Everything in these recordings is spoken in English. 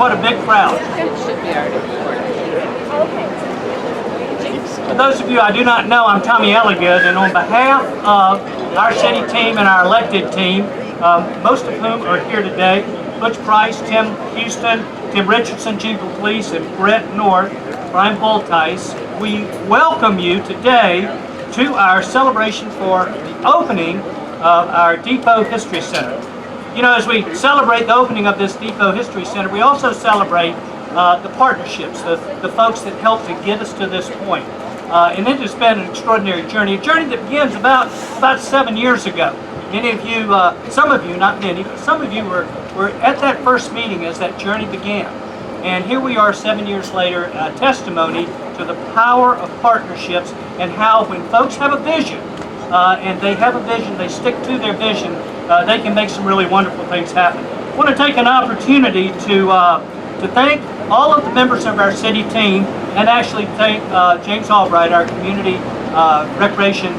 what a big crowd. For those of you I do not know, I'm Tommy Elligood, and on behalf of our city team and our elected team, most of whom are here today, Butch Price, Tim Houston, Tim Richardson, Chief of Police, and Brett North, Brian Boltice, we welcome you today to our celebration for the opening of our Depot History Center. You know, as we celebrate the opening of this Depot History Center, we also celebrate the partnerships, the folks that helped to get us to this point. And it has been an extraordinary journey, a journey that begins about 7 years ago. Many of you, some of you, not many, but some of you were at that first meeting as that journey began. And here we are 7 years later, a testimony to the power of partnerships and how when folks have a vision, and they have a vision, they stick to their vision, they can make some really wonderful things happen. I want to take an opportunity to thank all of the members of our city team, and actually thank James Albright, our Community Recreation,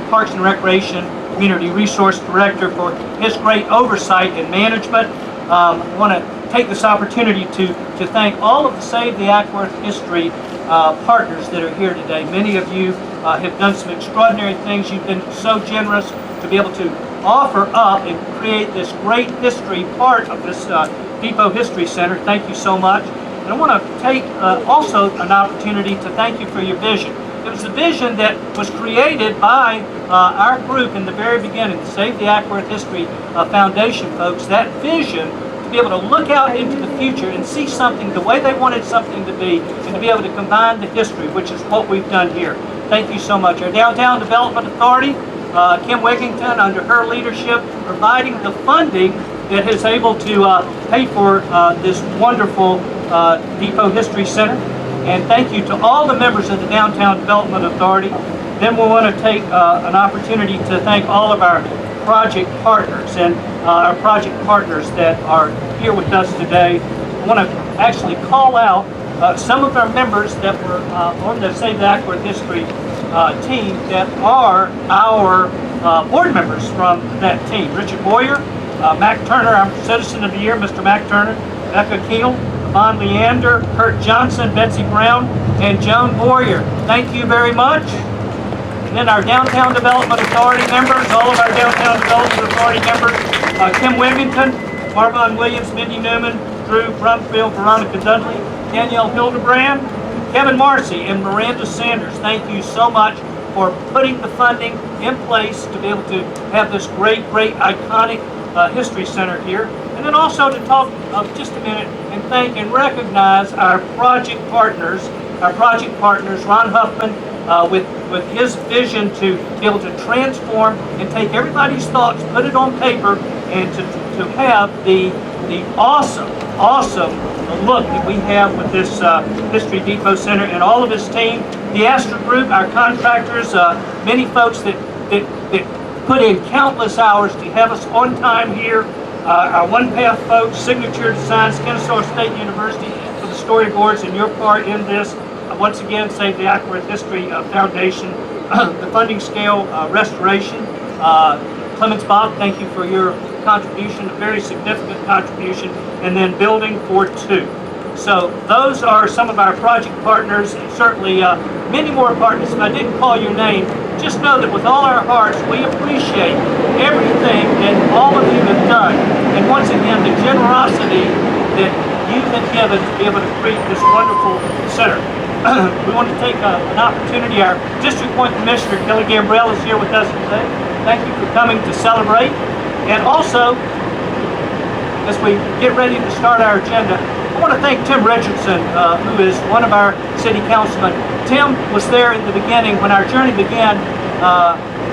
Parks and Recreation Community Resource Director, for his great oversight and management. I want to take this opportunity to thank all of the Save the Acworth History partners that are here today. Many of you have done some extraordinary things. You've been so generous to be able to offer up and create this great history part of this Depot History Center. Thank you so much. And I want to take also an opportunity to thank you for your vision. It was the vision that was created by our group in the very beginning, the Save the Acworth History Foundation folks. That vision to be able to look out into the future and see something the way they wanted something to be, and to be able to combine the history, which is what we've done here. Thank you so much. Our Downtown Development Authority, Kim Wigington, under her leadership, providing the funding that is able to pay for this wonderful Depot History Center. And thank you to all the members of the Downtown Development Authority. Then we want to take an opportunity to thank all of our project partners and our project partners that are here with us today. I want to actually call out some of our members that were on the Save the Acworth History team that are our board members from that team. Richard Boyer, Mac Turner, our Citizen of the Year, Mr. Mac Turner, Becca Keel, Yvonne Leander, Kurt Johnson, Betsy Brown, and Joan Boyer. Thank you very much. And then our Downtown Development Authority members, all of our Downtown Development Authority members, Kim Wigington, Marvon Williams, Mindy Newman, Drew Brumfield, Veronica Dudley, Danielle Hildebrand, Kevin Marcy, and Miranda Sanders. Thank you so much for putting the funding in place to be able to have this great, iconic History Center here. And then also to talk just a minute and thank and recognize our project partners, Ron Huffman, with his vision to be able to transform and take everybody's thoughts, put it on paper, and to have the awesome look that we have with this History Depot Center, and all of his team, the Astor Group, our contractors, many folks that put in countless hours to have us on time here. Our One Path folks, Signature Designs, Kennesaw State University for the storyboards, and your part in this. Once again, Save the Acworth History Foundation, the funding scale restoration. Clemens Bob, thank you for your contribution, a very significant contribution, and then Building for Two. So those are some of our project partners, and certainly many more partners. If I didn't call your name, just know that with all our hearts, we appreciate everything that all of you have done. And once again, the generosity that you have given to be able to create this wonderful center. We want to take an opportunity. Our District Point Commissioner, Kelly Gambrell, is here with us today. Thank you for coming to celebrate. And also, as we get ready to start our agenda, I want to thank Tim Richardson, who is one of our city councilmen. Tim was there in the beginning when our journey began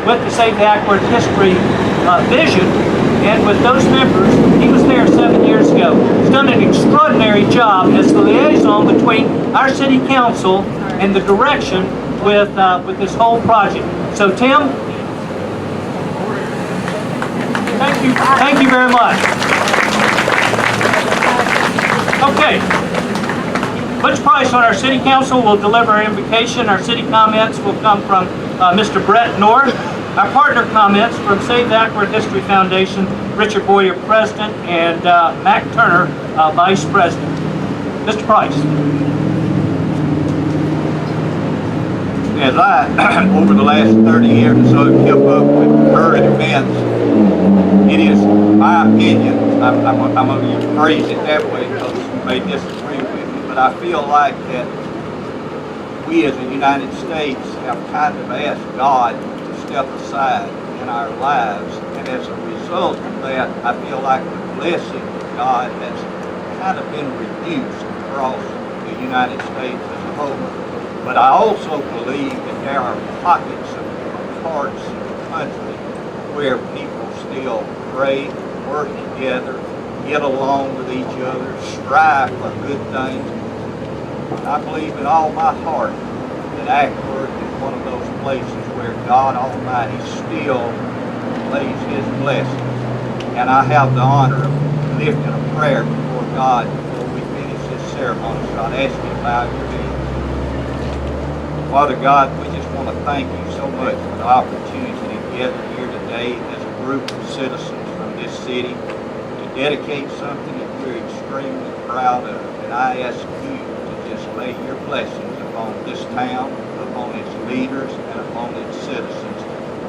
with the Save the Acworth History vision, and with those members. He was there 7 years ago. He's done an extraordinary job as the liaison between our city council and the direction with this whole project. So Tim, thank you very much. Okay, Butch Price on our city council will deliver our invocation. Our city comments will come from Mr. Brett North. Our partner comments from Save the Acworth History Foundation, Richard Boyer, President, and Mac Turner, Vice President. Mr. Price. As I, over the last 30 years or so, kept up with current events, it is my opinion, I'm going to phrase it that way because you may disagree with me, but I feel like that we as the United States have kind of asked God to step aside in our lives, and as a result of that, I feel like the blessing of God has kind of been reduced across the United States as a whole. But I also believe that there are pockets of parts of the country where people still pray, work together, get along with each other, strive for good things. I believe in all my heart that Acworth is one of those places where God Almighty still lays His blessings. And I have the honor of lifting a prayer before God before we finish this ceremony. So I'd ask you to bow your head. Father God, we just want to thank you so much for the opportunity to gather here today as a group of citizens from this city to dedicate something that we're extremely proud of. And I ask you to just lay your blessings upon this town, upon its leaders, and upon its citizens.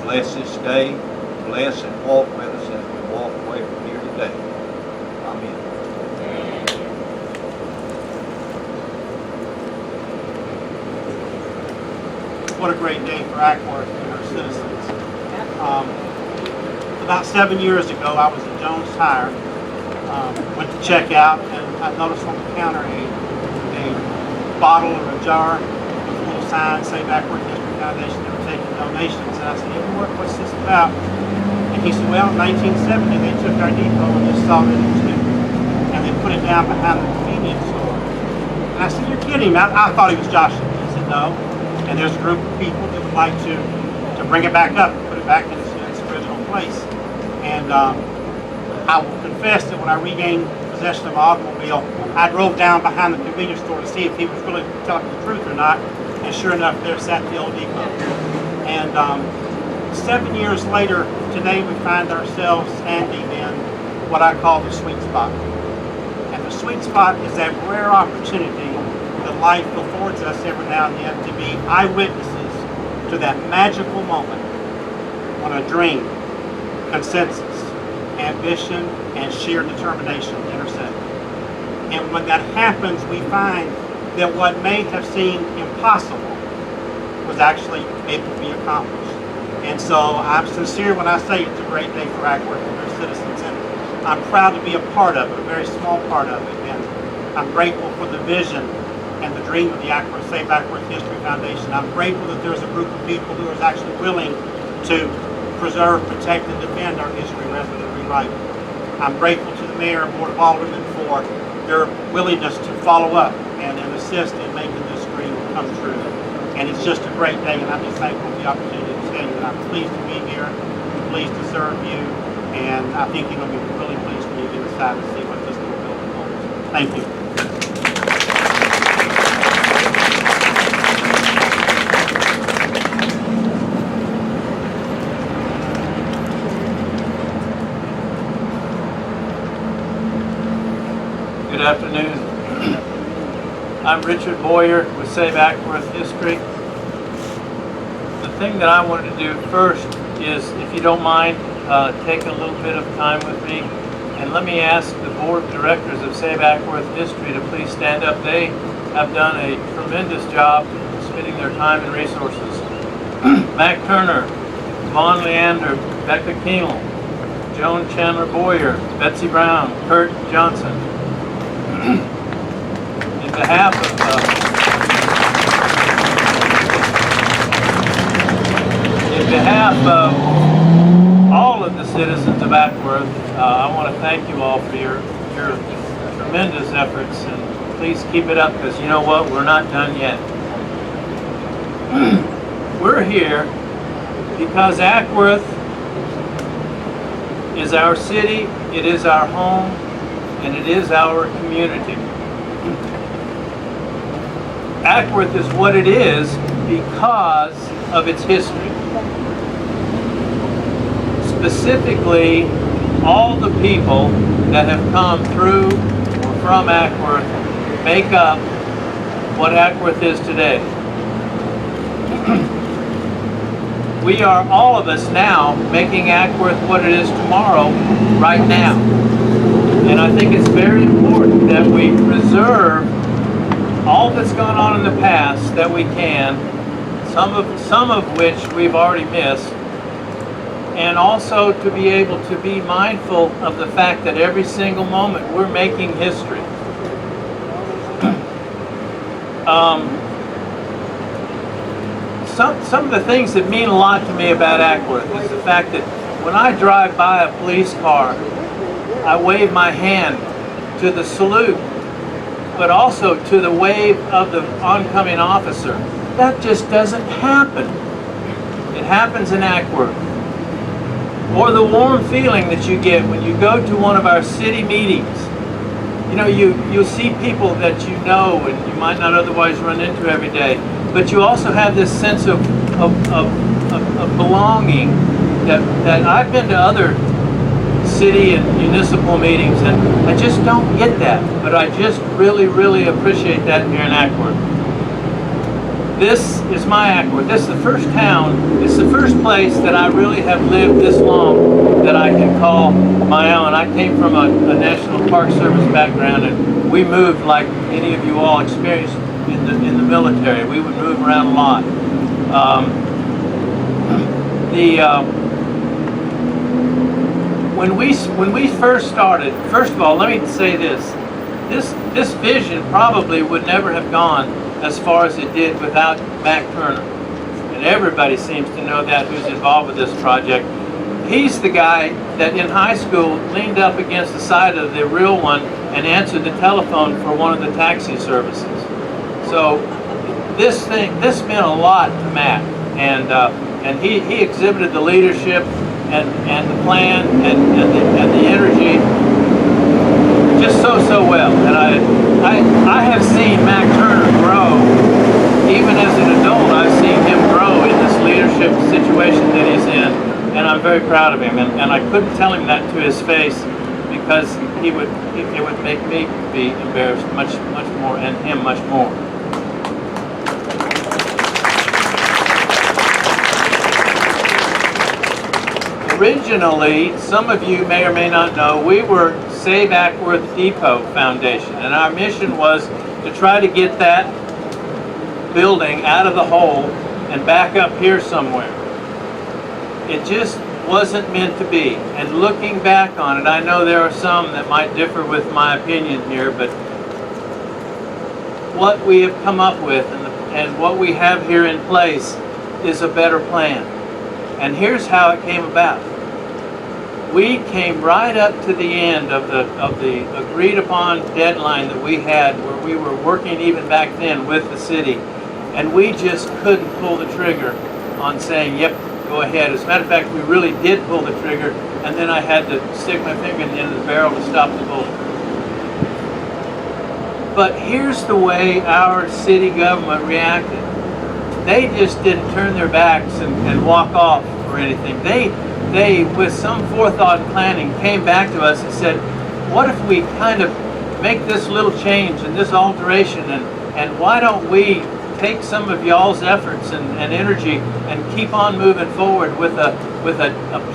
Bless this day, bless and walk with us as we walk away from here today. Amen. What a great day for Acworth and our citizens. About 7 years ago, I was at Jones Tire, went to check out, and I noticed on the counter a bottle or a jar with a little sign, Save Acworth History Foundation, they were taking donations. And I said, hey, what's this about? And he said, well, in 1970, they took our depot and just saw that it was new. And they put it down behind the convenience store. And I said, you're kidding me. I thought he was joshing me. He said, no. And there's a group of people that would like to bring it back up, put it back in its original place. And I will confess that when I regained possession of my automobile, I drove down behind the convenience store to see if he was really telling the truth or not. And sure enough, there sat the old depot. And 7 years later, today we find ourselves standing in what I call the sweet spot. And the sweet spot is that rare opportunity that life affords us every now and then to be eyewitnesses to that magical moment when a dream, consensus, ambition, and sheer determination intersect. And when that happens, we find that what may have seemed impossible was actually able to be accomplished. And so I'm sincere when I say it's a great day for Acworth and their citizens, and I'm proud to be a part of it, a very small part of it. And I'm grateful for the vision and the dream of the Acworth Save Acworth History Foundation. I'm grateful that there's a group of people who is actually willing to preserve, protect, and defend our history rather than rewrite it. I'm grateful to the Mayor and Board of Aldermen for their willingness to follow up and assist in making this dream come true. And it's just a great day, and I'm just thankful for the opportunity to tell you that I'm pleased to be here, pleased to serve you, and I think you're going to be really pleased when you get inside to see what this little building holds. Thank you. Good afternoon. I'm Richard Boyer with Save Acworth History. The thing that I wanted to do first is, if you don't mind, take a little bit of time with me, and let me ask the Board of Directors of Save Acworth History to please stand up. They have done a tremendous job spending their time and resources. Mac Turner, Vaughn Leander, Becca Keenel, Joan Chandler Boyer, Betsy Brown, Kurt Johnson. In behalf of all of the citizens of Acworth, I want to thank you all for your tremendous efforts, and please keep it up, because you know what, we're not done yet. We're here because Acworth is our city, it is our home, and it is our community. Acworth is what it is because of its history. Specifically, all the people that have come through or from Acworth make up what Acworth is today. We are, all of us now, making Acworth what it is tomorrow, right now. And I think it's very important that we preserve all that's gone on in the past that we can, some of which we've already missed, and also to be able to be mindful of the fact that every single moment we're making history. Some of the things that mean a lot to me about Acworth is the fact that when I drive by a police car, I wave my hand to the salute, but also to the wave of the oncoming officer. That just doesn't happen. It happens in Acworth. Or the warm feeling that you get when you go to one of our city meetings. You know, you'll see people that you know and you might not otherwise run into every day, but you also have this sense of belonging that I've been to other city and municipal meetings, and I just don't get that, but I just really, really appreciate that here in Acworth. This is my Acworth. This is the first town, it's the first place that I really have lived this long that I can call my own. I came from a National Park Service background, and we moved like any of you all experienced in the military. We would move around a lot. When we first started, first of all, let me say this vision probably would never have gone as far as it did without Mac Turner. And everybody seems to know that who's involved with this project. He's the guy that in high school leaned up against the side of the real one and answered the telephone for one of the taxi services. So this meant a lot to Mac, and he exhibited the leadership and the plan and the energy just so well. And I have seen Mac Turner grow. Even as an adult, I've seen him grow in this leadership situation that he's in, and I'm very proud of him. And I couldn't tell him that to his face because it would make me be embarrassed much more, and him much more. Originally, some of you may or may not know, we were Save Acworth Depot Foundation, and our mission was to try to get that building out of the hole and back up here somewhere. It just wasn't meant to be. And looking back on it, I know there are some that might differ with my opinion here, but what we have come up with and what we have here in place is a better plan. And here's how it came about. We came right up to the end of the agreed upon deadline that we had, where we were working even back then with the city, and we just couldn't pull the trigger on saying, yep, go ahead. As a matter of fact, we really did pull the trigger, and then I had to stick my finger in the end of the barrel to stop the bullet. But here's the way our city government reacted. They just didn't turn their backs and walk off or anything. They, with some forethought and planning, came back to us and said, what if we kind of make this little change and this alteration, and why don't we take some of y'all's efforts and energy and keep on moving forward with a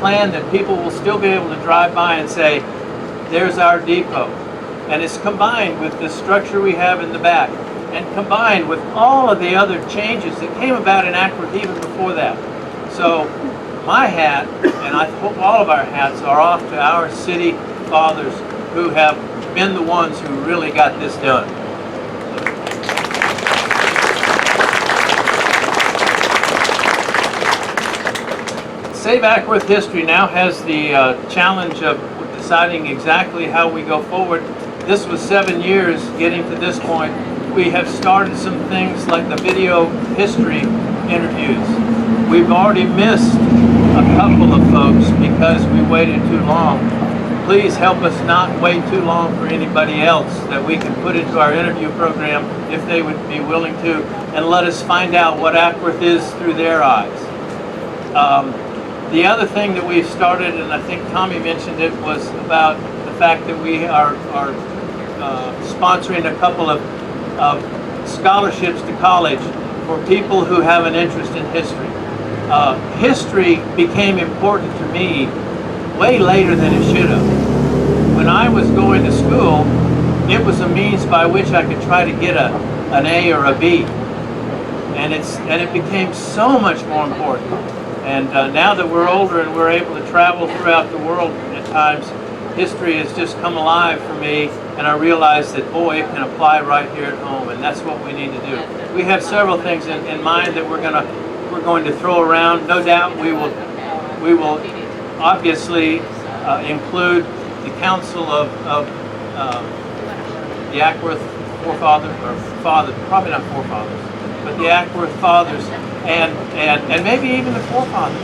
plan that people will still be able to drive by and say, there's our depot. And it's combined with the structure we have in the back, and combined with all of the other changes that came about in Acworth even before that. So my hat, and I hope all of our hats, are off to our city fathers who have been the ones who really got this done. Save Acworth History now has the challenge of deciding exactly how we go forward. This was 7 years getting to this point. We have started some things like the video history interviews. We've already missed a couple of folks because we waited too long. Please help us not wait too long for anybody else that we can put into our interview program if they would be willing to, and let us find out what Acworth is through their eyes. The other thing that we've started, and I think Tommy mentioned it, was about the fact that we are sponsoring a couple of scholarships to college for people who have an interest in history. History became important to me way later than it should have. When I was going to school, it was a means by which I could try to get an A or a B. And it became so much more important. And now that we're older and we're able to travel throughout the world at times, history has just come alive for me, and I realize that, boy, it can apply right here at home, and that's what we need to do. We have several things in mind that we're going to throw around. No doubt we will obviously include the Council of the Acworth forefathers, or fathers, probably not forefathers, but the Acworth fathers, and maybe even the forefathers,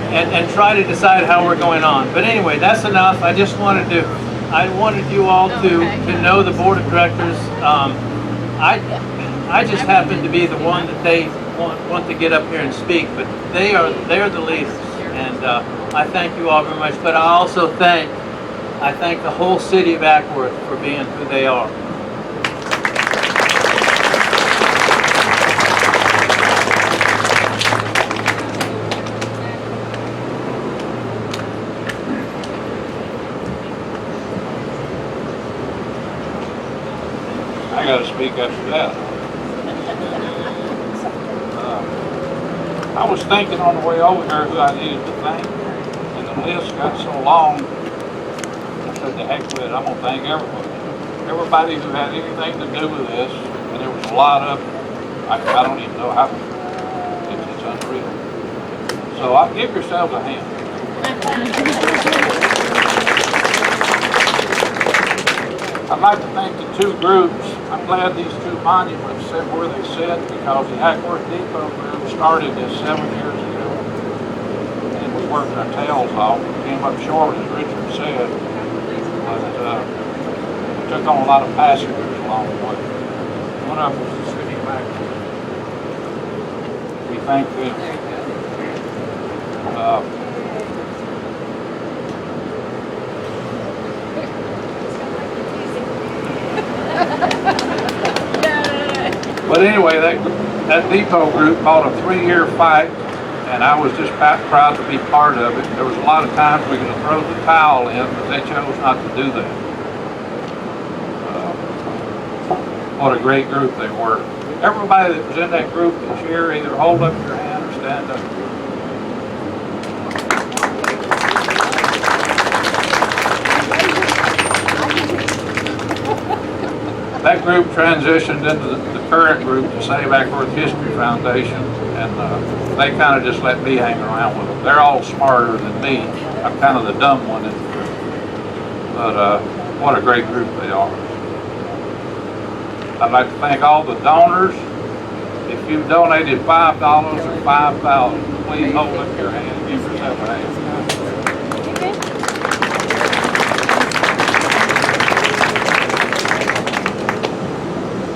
and try to decide how we're going on. But anyway, that's enough. I wanted you all to know the board of directors. I just happen to be the one that they want to get up here and speak, but they're the leaders, and I thank you all very much. But I also thank the whole city of Acworth for being who they are. I got to speak after that. I was thinking on the way over here who I needed to thank, and the list got so long, I said, to heck with it, I'm going to thank everybody. Everybody who had anything to do with this, and there was a lot of them. I don't even know how many. It's unreal. So I'll give yourselves a hand. I'd like to thank the two groups. I'm glad these two monuments sit where they sit, because the Acworth Depot group started this 7 years ago. And we worked our tails off. We came up short, as Richard said, but we took on a lot of passengers along the way. One of them was the city of Acworth. We thank them. But anyway, that depot group fought a 3-year fight, and I was just proud to be part of it. There was a lot of times we could have thrown the towel in, but they chose not to do that. What a great group they were. Everybody that was in that group this year, either hold up your hand or stand up. That group transitioned into the current group, the Save Acworth History Foundation, and they kind of just let me hang around with them. They're all smarter than me. I'm kind of the dumb one in the group. But what a great group they are. I'd like to thank all the donors. If you donated $5 or $5,000, please hold up your hand and give yourself a hand.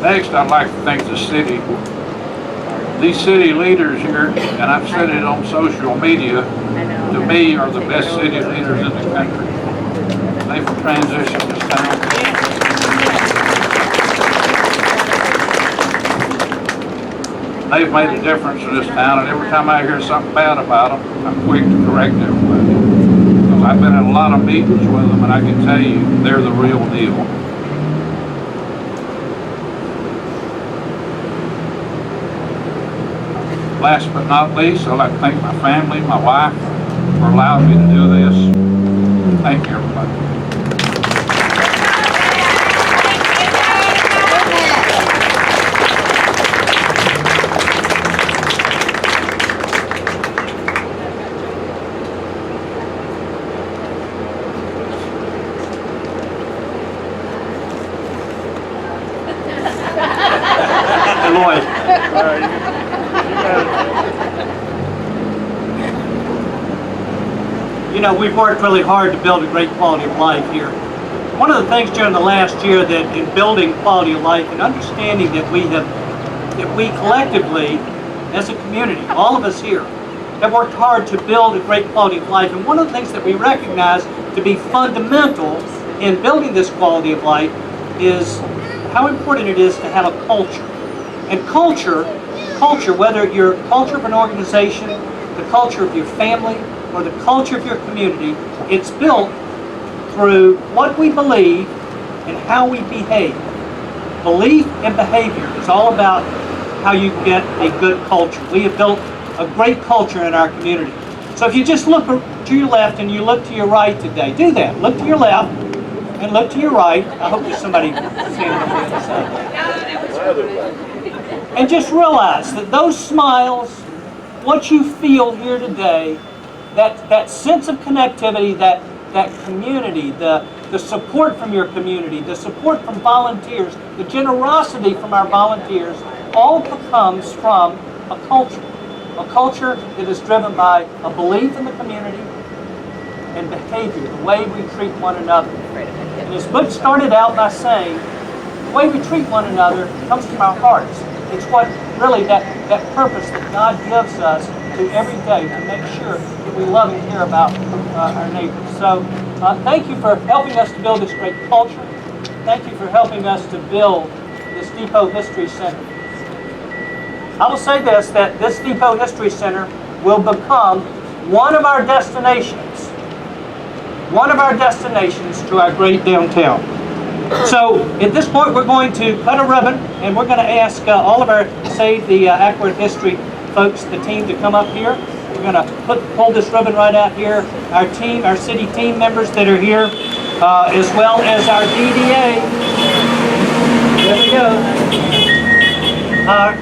Next, I'd like to thank the city. These city leaders here, and I've said it on social media, to me are the best city leaders in the country. They've transitioned this town. They've made a difference in this town, and every time I hear something bad about them, I'm quick to correct everybody. Because I've been in a lot of meetings with them, and I can tell you, they're the real deal. Last but not least, I'd like to thank my family, my wife, for allowing me to do this. Thank you, everybody. Lloyd. You know, we've worked really hard to build a great quality of life here. One of the things during the last year that in building quality of life and understanding that we collectively, as a community, all of us here, have worked hard to build a great quality of life. And one of the things that we recognize to be fundamental in building this quality of life is how important it is to have a culture. And culture, whether you're culture of an organization, the culture of your family, or the culture of your community, it's built through what we believe and how we behave. Belief and behavior is all about how you get a good culture. We have built a great culture in our community. So if you just look to your left and you look to your right today, do that. Look to your left and look to your right. I hope there's somebody standing on the other side. And just realize that those smiles, what you feel here today, that sense of connectivity, that community, the support from your community, the support from volunteers, the generosity from our volunteers, all comes from a culture. A culture that is driven by a belief in the community and behavior, the way we treat one another. And as Butch started out by saying, the way we treat one another comes from our hearts. It's what really that purpose that God gives us to every day to make sure that we love and care about our neighbors. So thank you for helping us to build this great culture. Thank you for helping us to build this Depot History Center. I will say this, that this Depot History Center will become one of our destinations to our great downtown. So at this point we're going to cut a ribbon and we're going to ask all of our, say the Acworth History folks, the team, to come up here. We're going to pull this ribbon right out here. Our team, our city team members that are here, as well as our DDA. There we go.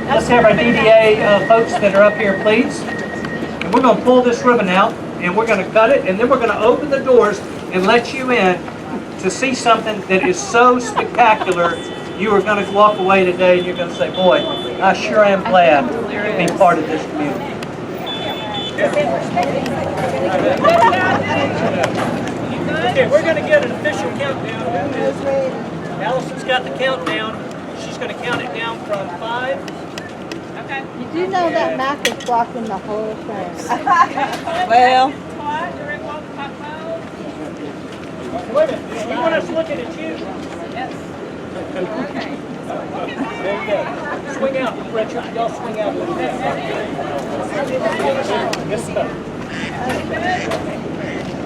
Let's have our DDA folks that are up here, please. And we're going to pull this ribbon out, and we're going to cut it, and then we're going to open the doors and let you in to see something that is so spectacular. You are going to walk away today, and you're going to say, boy, I sure am glad to be part of this community. Okay, we're going to get an official countdown. Allison's got the countdown. She's going to count it down from 5. Okay. You do know that Mac is blocking the whole thing. Well. Wait a minute. You want us looking at you? Yes. Okay. There you go. Swing out, Richard. Y'all swing out a little bit. Yes, sir.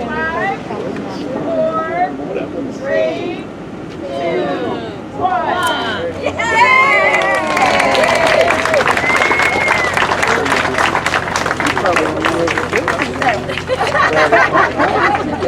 5,